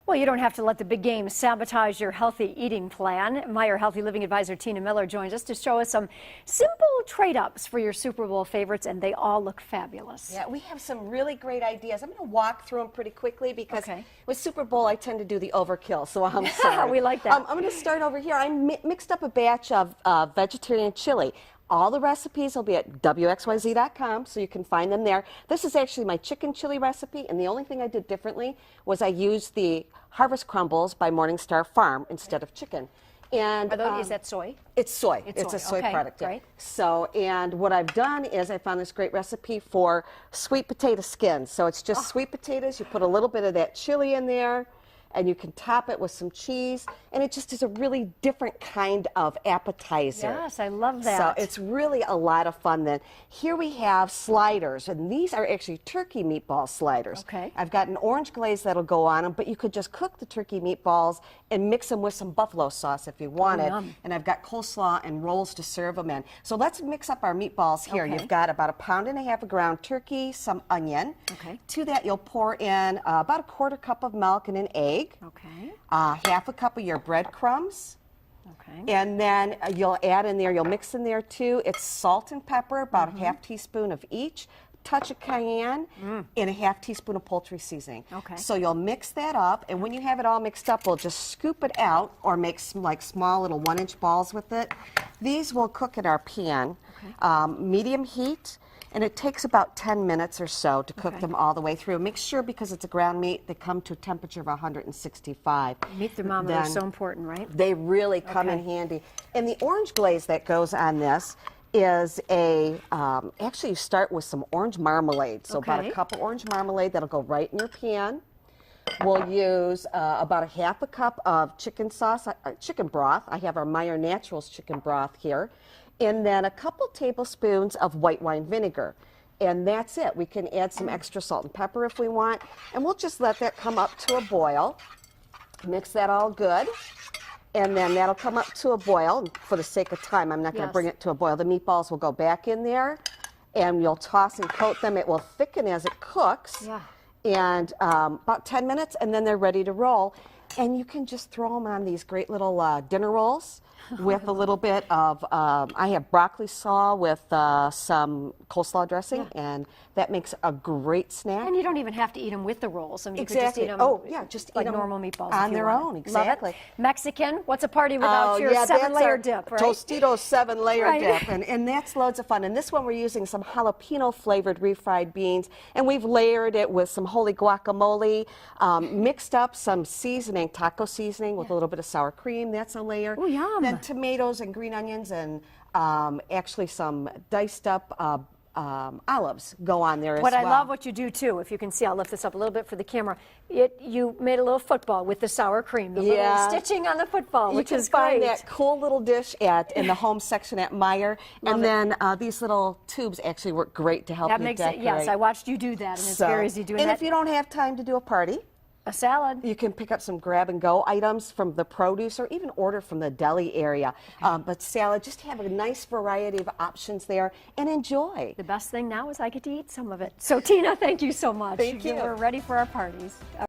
Well, you don't have to let the big game sabotage your healthy eating plan. Meyer Healthy Living Advisor Tina Miller joins us to show us some simple trade-ups for your Super Bowl favorites, and they all look fabulous. Yeah, we have some really great ideas. I'm going to walk through them pretty quickly because with Super Bowl, I tend to do the overkill, so I'm sorry. We like that. I'm going to start over here. I mixed up a batch of vegetarian chili. All the recipes will be at WXYZ.com, so you can find them there. This is actually my chicken chili recipe, and the only thing I did differently was I used the Harvest Crumbles by Morningstar Farm instead of chicken. And is that soy? It's soy. It's a soy product. Great. So, and what I've done is I found this great recipe for sweet potato skins. So it's just sweet potatoes. You put a little bit of that chili in there, and you can top it with some cheese, and it just is a really different kind of appetizer. Yes, I love that. So it's really a lot of fun then. Here we have sliders, and these are actually turkey meatball sliders. Okay. I've got an orange glaze that'll go on them, but you could just cook the turkey meatballs and mix them with some buffalo sauce if you wanted. And I've got coleslaw and rolls to serve them in. So let's mix up our meatballs here. You've got about 1.5 pounds of ground turkey, some onion. To that you'll pour in about 1/4 cup of milk and an egg. Half a cup of your breadcrumbs. And then you'll add in there, you'll mix in there too, it's salt and pepper, about a 1/2 teaspoon of each, touch of cayenne, and a 1/2 teaspoon of poultry seasoning. So you'll mix that up, and when you have it all mixed up, we'll just scoop it out or make some like small little 1-inch balls with it. These will cook in our pan, medium heat. And it takes about 10 minutes or so to cook them all the way through. Make sure, because it's a ground meat, they come to a temperature of 165. Meat thermometer is so important, right? They really come in handy. And the orange glaze that goes on this is actually you start with some orange marmalade. So about 1 cup of orange marmalade that'll go right in your pan. We'll use about 1/2 cup of chicken sauce, chicken broth. I have our Meyer Naturals chicken broth here. And then a couple tablespoons of white wine vinegar. And that's it. We can add some extra salt and pepper if we want. And we'll just let that come up to a boil. Mix that all good. And then that'll come up to a boil. For the sake of time, I'm not going to bring it to a boil. The meatballs will go back in there. And you'll toss and coat them. It will thicken as it cooks. And about 10 minutes, and then they're ready to roll. And you can just throw them on these great little dinner rolls with a little bit of, I have broccoli slaw with some coleslaw dressing, and that makes a great snack. And you don't even have to eat them with the rolls. I mean, you could just eat them just like eat them normal meatballs on their own. Exactly. Mexican, what's a party without your 7-layer dip, right? Tostitos 7-layer dip, and that's loads of fun. And this one we're using some jalapeno flavored refried beans, and we've layered it with some holy guacamole, mixed up some seasoning, taco seasoning with a little bit of sour cream. That's a layer. Oh, yum. Then tomatoes and green onions and actually some diced up olives go on there as well. I love what you do too, if you can see, I'll lift this up a little bit for the camera. You made a little football with the sour cream, the little stitching on the football, which is great. You can find that cool little dish in the home section at Meyer. And then these little tubes actually work great to help you decorate. Yes, I watched you do that, and it's very easy doing that. And if you don't have time to do a party, a salad. You can pick up some grab-and-go items from the produce or even order from the deli area. But salad, just have a nice variety of options there and enjoy. The best thing now is I get to eat some of it. So, Tina, thank you so much. Thank you. We're ready for our parties.